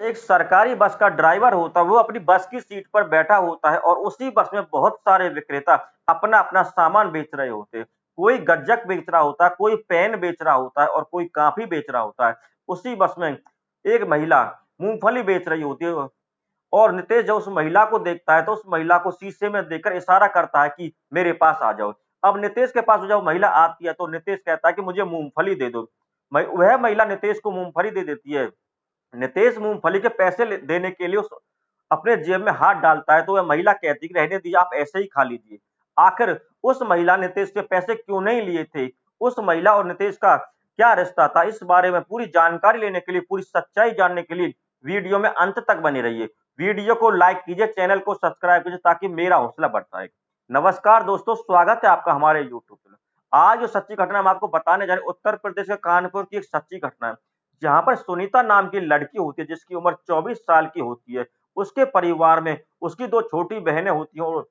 एक सरकारी बस का ड्राइवर होता है, वो अपनी बस की सीट पर बैठा होता है और उसी बस में बहुत सारे विक्रेता अपना-अपना सामान बेच रहे होते हैं। कोई गज्जक बेच रहा होता है, कोई पेन बेच रहा होता है और कोई कॉपी बेच रहा होता है। उसी बस में एक महिला मूँगफली बेच रही होती है और नितेश जब उस महिला को देखता है, तो उस महिला को शीशे में देखकर इशारा करता है कि मेरे पास आ जाओ। अब नितेश के पास जब महिला आती है, तो नितेश कहता है कि मुझे मूँगफली दे दो। वह महिला नितेश को मूँगफली दे देती है। नितेश मूँगफली के पैसे देने के लिए उस अपने जेब में हाथ डालता है, तो वह महिला कहती है कि रहने दीजिए, आप ऐसे ही खा लीजिए। आखिर उस महिला ने नितेश से पैसे क्यों नहीं लिए थे? उस महिला और नितेश का क्या रिश्ता था? इस बारे में पूरी जानकारी लेने के लिए, पूरी सच्चाई जानने के लिए वीडियो में अंत तक बने रहिए। वीडियो को लाइक कीजिए, चैनल को सब्सक्राइब कीजिए ताकि मेरा हौसला बढ़ता है। नमस्कार दोस्तों, स्वागत है आपका हमारे यूट्यूब चैनल। आज जो सच्ची घटना हम आपको बताने जा रहे हैं, उत्तर प्रदेश के कानपुर की एक सच्ची घटना है। जहाँ पर सुनीता नाम की लड़की होती है, जिसकी उम्र 24 साल की होती है। उसके परिवार में उसकी 2 छोटी बहनें होती हैं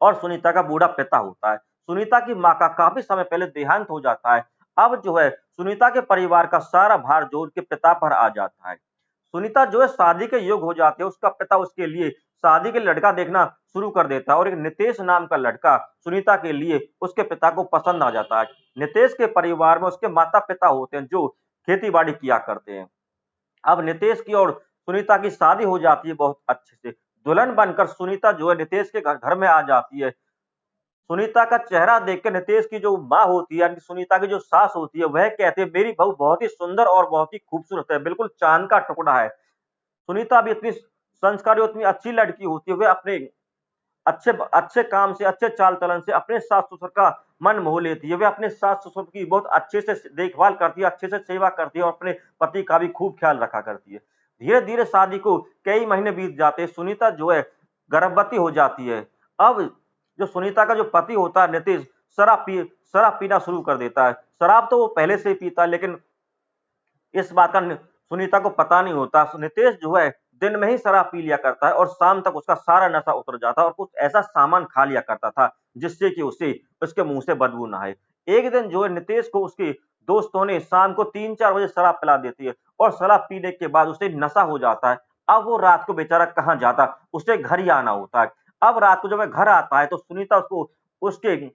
और सुनीता का बूढ़ा पिता होता है। सुनीता की माँ का काफ़ी समय पहले देहांत हो जाता है। अब जो है सुनीता के परिवार का सारा भार जो उनके पिता पर आ जाता है। सुनीता जो है शादी के योग्य हो जाती है, उसका पिता उसके लिए शादी के लड़का देखना शुरू कर देता है और एक नितेश नाम का लड़का सुनीता के लिए उसके पिता को पसंद आ जाता है। नितेश के परिवार में उसके माता-पिता होते हैं जो खेती-बाड़ी किया करते हैं। अब नितेश की और सुनीता की शादी हो जाती है बहुत अच्छे से। दुल्हन बनकर सुनीता जो है नितेश के घर घर में आ जाती है। सुनीता का चेहरा देख के नितेश की जो माँ होती है, यानी सुनीता की जो सास होती है, वह कहती है मेरी बहू बहुत ही सुंदर और बहुत ही खूबसूरत है, बिल्कुल चाँद का टुकड़ा है। सुनीता भी इतनी संस्कारी और इतनी अच्छी लड़की होती है, वह अपने अच्छे अच्छे काम से, अच्छे चाल-चलन से अपने सास-ससुर का मन मोह लेती है। वह अपने सास-ससुर की बहुत अच्छे से देखभाल करती है, अच्छे से सेवा करती है और अपने पति का भी खूब ख्याल रखा करती है। धीरे-धीरे शादी को कई महीने बीत जाते हैं, सुनीता जो है गर्भवती हो जाती है। अब जो सुनीता का जो पति होता है नितेश, शराब पीना शुरू कर देता है। शराब तो वो पहले से ही पीता है, लेकिन इस बात का सुनीता को पता नहीं होता। नितेश जो है दिन में ही शराब पी लिया करता है और शाम तक उसका सारा नशा उतर जाता है और कुछ ऐसा सामान खा लिया करता था जिससे कि उसे उसके मुंह से बदबू ना आए। एक दिन जो है नितेश को उसके दोस्तों ने शाम को 3-4 बजे शराब पिला देती है और शराब पीने के बाद उसे नशा हो जाता है। अब वो रात को बेचारा कहाँ जाता, उसे घर ही आना होता है। अब रात को जब वह घर आता है तो सुनीता उसको उसके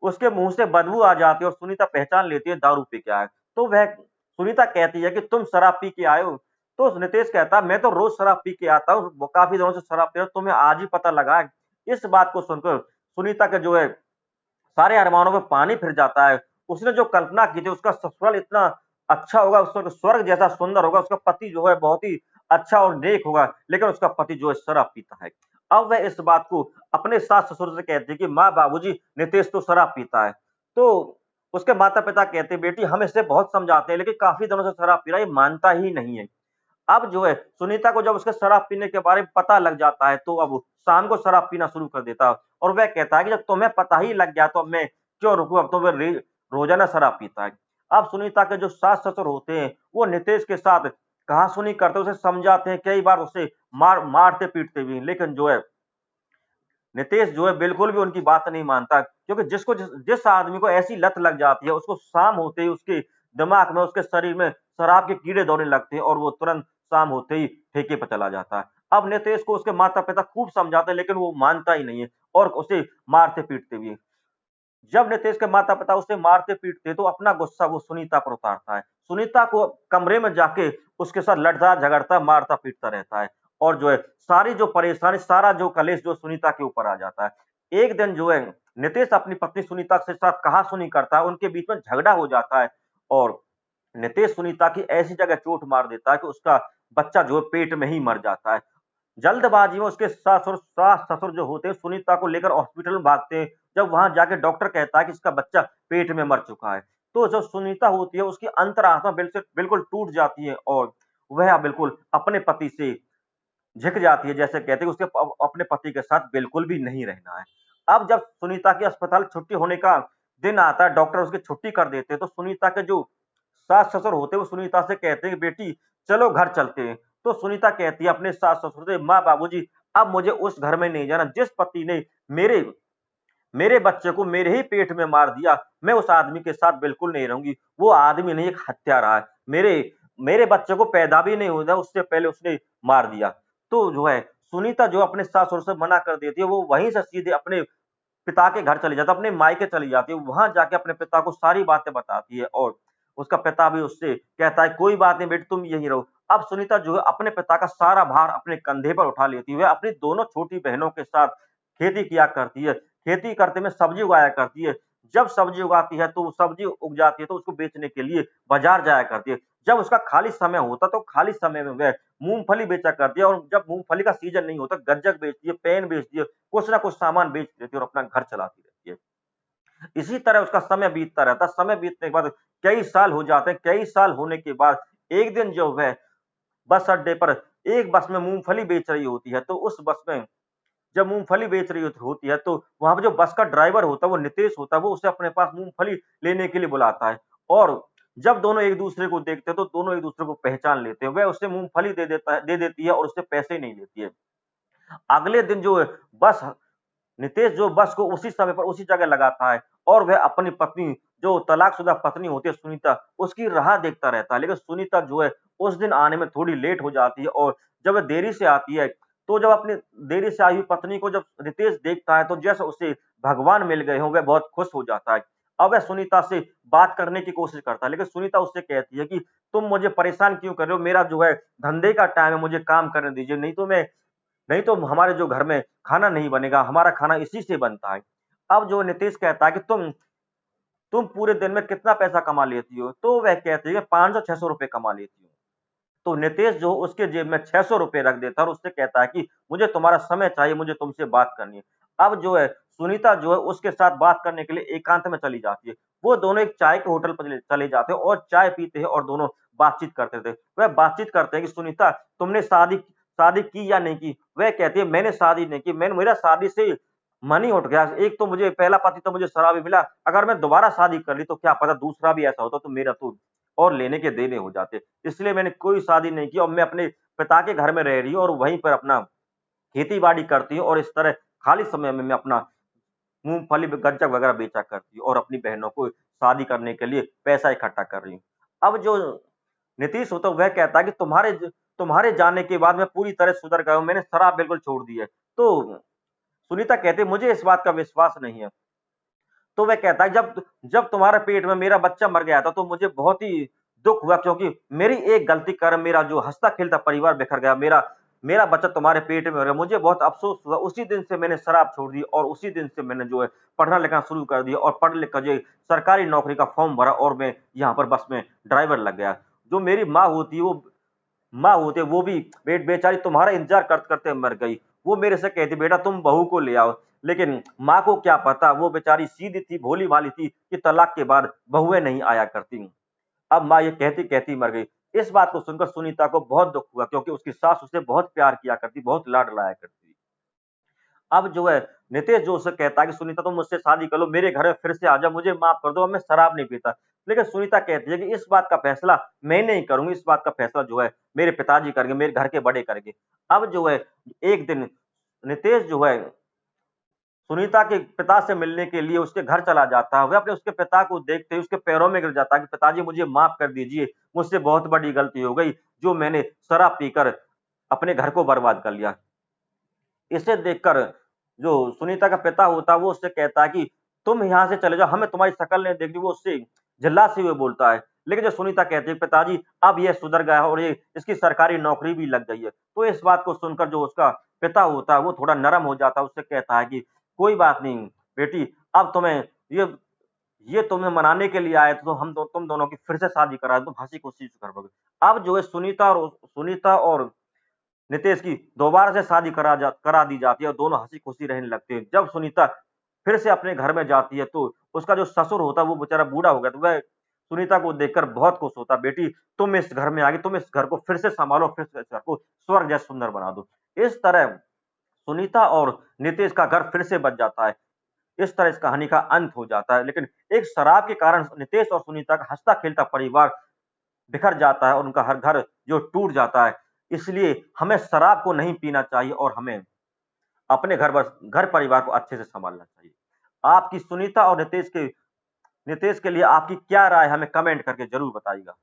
उसके मुंह से बदबू आ जाती है और सुनीता पहचान लेती है दारू पी के आया है। तो वह सुनीता कहती है कि तुम शराब पी के आए हो? तो नितेश कहता है मैं तो रोज़ शराब पी के आता हूँ, वो काफ़ी दिनों से शराब पी रहा हूँ, तुम्हें आज ही पता लगा है। इस बात को सुनकर सुनीता का जो है सारे अरमानों में पानी फिर जाता है। उसने जो कल्पना की थी उसका ससुराल इतना अच्छा होगा, स्वर्ग जैसा सुंदर होगा, उसका पति जो है बहुत ही अच्छा और नेक होगा, लेकिन उसका पति जो है शराब पीता है। अब वह इस बात को अपने सास-ससुर से कहती है कि माँ बाबूजी नितेश तो शराब पीता है। तो उसके माता-पिता कहते हैं बेटी हम इसे बहुत समझाते हैं लेकिन काफ़ी दिनों से शराब पी रहा है, ये मानता ही नहीं है। अब जो है सुनीता को जब उसके शराब पीने के बारे में पता लग जाता है तो अब शाम को शराब पीना शुरू कर देता है और वह कहता है कि जब तुम्हें पता ही लग गया तो अब मैं क्यों रुकूँ, अब तो वह रोज़ाना शराब पीता है। अब सुनीता के जो सास-ससुर होते हैं वो नितेश के साथ कहा-सुनी करते हैं, उसे समझाते हैं, कई बार उसे मारते-पीटते भी हैं, लेकिन जो है नितेश जो है बिल्कुल भी उनकी बात नहीं मानता क्योंकि जिस आदमी को ऐसी लत लग जाती है उसको शाम होते ही उसके दिमाग में, उसके शरीर में शराब के कीड़े दौड़ने लगते हैं और वो तुरंत शाम होते ही ठेके पर चला जाता है। अब नितेश को उसके माता-पिता खूब समझाते हैं लेकिन वो मानता ही नहीं है और उसे मारते-पीटते भी हैं। जब नितेश के माता-पिता उसे मारते-पीटते तो अपना गुस्सा वो सुनीता पर उतारता है। सुनीता को कमरे में जाके उसके साथ लड़ता, झगड़ता, मारता-पीटता रहता है और जो है सारी जो परेशानी, सारा जो कलेश जो सुनीता के ऊपर आ जाता है। एक दिन जो है नितेश अपनी पत्नी सुनीता के साथ कहा-सुनी करता है, उनके बीच में झगड़ा हो जाता है और नितेश सुनीता की ऐसी जगह चोट मार देता है कि उसका बच्चा जो है पेट में ही मर जाता है। जल्दबाजी में उसके सास-ससुर जो होते हैं सुनीता को लेकर हॉस्पिटल में भागते हैं। जब वहाँ जाके डॉक्टर कहता है कि इसका बच्चा पेट में मर चुका है, तो जो सुनीता होती है उसकी अंतरात्मा बिल्कुल टूट जाती है और वह बिल्कुल अपने पति से झिक जाती है। जैसे कहते हैं उसके अपने पति के साथ बिल्कुल भी नहीं रहना है। अब जब सुनीता की अस्पताल छुट्टी होने का दिन आता है, डॉक्टर उसकी छुट्टी कर देते हैं, तो सुनीता के जो सास-ससुर होते हैं वो सुनीता से कहते हैं कि बेटी चलो घर चलते हैं। तो सुनीता कहती है अपने सास-ससुर से माँ बाबूजी अब मुझे उस घर में नहीं जाना जिस पति ने मेरे मेरे बच्चे को मेरे ही पेट में मार दिया, मैं उस आदमी के साथ बिल्कुल नहीं रहूँगी। वो आदमी नहीं एक हत्यारा है। मेरे मेरे बच्चे को पैदा भी नहीं होता उससे पहले उसने मार दिया। तो जो है सुनीता जो अपने सास-ससुर से मना कर देती है, वो वहीं से सीधे अपने पिता के घर चली जाती है, अपने मायके चली जाती है, वहाँ जाके अपने पिता को सारी बातें बताती है और उसका पिता भी उससे कहता है, "कोई बात नहीं बेटी तुम यहीं रहो।" अब सुनीता जो है अपने पिता का सारा भार अपने कंधे पर उठा लेती है, वह अपनी दोनों छोटी बहनों के साथ खेती किया करती है, खेती करते में सब्ज़ी उगाया करती है। जब सब्ज़ी उगाती है, तो सब्ज़ी उग जाती है, तो उसको बेचने के लिए बाज़ार जाया करती है। जब उसका खाली समय होता, तो खाली समय में वह मूँगफली बेचा करती है और जब मूँगफली का सीज़न नहीं होता, गज्जक बेचती है, पेन बेचती है, कुछ ना कुछ सामान बेच देती है और अपना घर चलाती रहती है। इसी तरह उसका समय बीतता रहता है, समय बीतने के बाद कई साल हो जाते हैं, कई साल होने के बाद एक दिन जो वह बस अड्डे पर एक बस में मूँगफली बेच रही होती है, तो उस बस में जब मूँगफली बेच रही होती है, तो वहाँ पे जो बस का ड्राइवर होता है, वो नितेश होता है, वो उसे अपने पास मूँगफली लेने के लिए बुलाता है और जब दोनों एक-दूसरे को देखते हैं, तो दोनों एक-दूसरे को पहचान लेते हैं। वह उसे मूँगफली दे देती है और उससे पैसे नहीं लेती है। अगले दिन जो बस नितेश जो बस को उसी समय पर उसी जगह लगाता है और वह अपनी पत्नी जो तलाकशुदा पत्नी होती है सुनीता, उसकी राह देखता रहता है। लेकिन सुनीता जो है उस दिन आने में थोड़ी लेट हो जाती है और जब वह देरी से आती है, तो जब अपनी देरी से आई हुई पत्नी को जब नितेश देखता है तो जैसे उसे भगवान मिल गए हों, वह बहुत खुश हो जाता है। अब वह सुनीता से बात करने की कोशिश करता है, लेकिन सुनीता उससे कहती है कि तुम मुझे परेशान क्यों कर रहे हो? मेरा जो है धंधे का टाइम है, मुझे काम करने दीजिए, नहीं तो हमारे जो घर में खाना नहीं बनेगा, हमारा खाना इसी से बनता है। अब जो नीतीश कहता है कि तुम पूरे दिन में कितना पैसा कमा लेती हो? तो वह कहती है 500-600 रुपए कमा लेती हूँ। तो नीतीश जो उसके जेब में 600 रुपए रख देता है और उससे कहता है कि मुझे तुम्हारा समय चाहिए, मुझे तुमसे बात करनी है। अब जो है सुनीता जो है उसके साथ बात करने के लिए एकांत में चली जाती है। वो दोनों एक चाय के होटल पर चले चले जाते हैं और चाय पीते हैं और दोनों बातचीत करते थे। वह बातचीत करते हैं कि सुनीता तुमने शादी शादी की या नहीं की? वह कहती है मैंने शादी नहीं की, मेरा शादी से मन ही उठ गया। एक तो मुझे पहला पति तो मुझे शराबी मिला, अगर मैं दोबारा शादी कर ली तो क्या पता दूसरा भी ऐसा होता तो मेरा तो और लेने के देने हो जाते। इसलिए मैंने कोई शादी नहीं की और मैं अपने पिता के घर में रह रही हूँ और वहीं पर अपना खेती-बाड़ी करती हूँ और इस तरह खाली समय में मैं अपना मूँगफली, गज्जक वगैरह बेचा करती हूँ और अपनी बहनों को शादी करने के लिए पैसा इकट्ठा कर रही हूँ। अब जो नीतीश होता है वह कहता है कि तुम्हारे जाने के बाद मैं पूरी तरह सुधर गया हूँ, मैंने शराब बिल्कुल छोड़ दी है। तो सुनीता कहती है मुझे इस बात का विश्वास नहीं है। तो वह कहता है जब जब तुम्हारे पेट में मेरा बच्चा मर गया था तो मुझे बहुत ही दुःख हुआ क्योंकि मेरी एक गलती के कारण मेरा जो हँसता-खेलता परिवार बिखर गया। मेरा मेरा बच्चा तुम्हारे पेट में मर गया। मुझे बहुत अफ़सोस हुआ। उसी दिन से मैंने शराब छोड़ दी और उसी दिन से मैंने जो है पढ़ना-लिखना शुरू कर दिया और पढ़ लिख कर जो है सरकारी नौकरी का फ़ॉर्म भरा और मैं यहाँ पर बस में ड्राइवर लग गया। जो मेरी माँ होती है वो भी बेचारी तुम्हारा इंतज़ार करते-करते मर गई। वो मेरे से कहती बेटा तुम बहू को ले आओ। लेकिन माँ को क्या पता वो बेचारी सीधी थी, भोली-भाली थी कि तलाक के बाद बहुएँ नहीं आया करती। अब माँ ये कहती-कहती मर गई। इस बात को सुनकर सुनीता को बहुत दुःख हुआ क्योंकि उसकी सास उसे बहुत प्यार किया करती, बहुत लाड लाया करती। अब जो है नितेश जो उसे कहता है कि सुनीता तुम मुझसे शादी कर लो, मेरे घर में फिर से आ जाओ, मुझे माफ़ कर दो, अब मैं शराब नहीं पीता। लेकिन सुनीता कहती है कि इस बात का फैसला मैं नहीं करूँगी, इस बात का फैसला जो है मेरे पिताजी करेंगे, मेरे घर के बड़े करेंगे। अब जो है एक दिन नितेश जो है सुनीता के पिता से मिलने के लिए उसके घर चला जाता है। वह अपने उसके पिता को देखते ही उसके पैरों में गिर जाता है कि पिताजी मुझे माफ़ कर दीजिए, मुझसे बहुत बड़ी गलती हो गई, जो मैंने शराब पीकर अपने घर को बर्बाद कर लिया। इसे देखकर जो सुनीता का पिता होता है वो उससे कहता है कि तुम यहाँ से चले जाओ, हमें तुम्हारी शक्ल नहीं देखनी, वो उससे चिल्लाते हुए बोलता है। लेकिन जो सुनीता कहती है पिताजी अब ये सुधर गया है और ये इसकी सरकारी नौकरी भी लग गई है। तो इस बात को सुनकर जो उसका पिता होता है वो थोड़ा नरम हो जाता है, उससे कहता है कि कोई बात नहीं बेटी, अब तुम्हें ये ये तुम्हें मनाने के लिए आए थे तो तुम दोनों की फिर से शादी करा तुम हँसी-खुशी से कर लोगे। अब जो है सुनीता और नितेश की दोबारा से शादी करा दी जाती है और दोनों हँसी-खुशी रहने लगते हैं। जब सुनीता फिर से अपने घर में जाती है तो उसका जो ससुर होता है वो बेचारा बूढ़ा हो गया तो वह सुनीता को देखकर बहुत खुश होता है, बेटी तुम इस घर में आ गई, तुम इस घर को फिर से सँभालो, फिर से इस घर को स्वर्ग जैसा सुंदर बना दो। इस तरह सुनीता और नितेश का घर फिर से बच जाता है। इस तरह इस कहानी का अंत हो जाता है। लेकिन एक शराब के कारण नितेश और सुनीता का हँसता-खेलता परिवार बिखर जाता है और उनका हर घर जो टूट जाता है। इसलिए हमें शराब को नहीं पीना चाहिए और हमें अपने घर परिवार को अच्छे से सँभालना चाहिए। आपकी सुनीता और नितेश के लिए आपकी क्या राय है हमें कमेंट करके ज़रूर बताइएगा।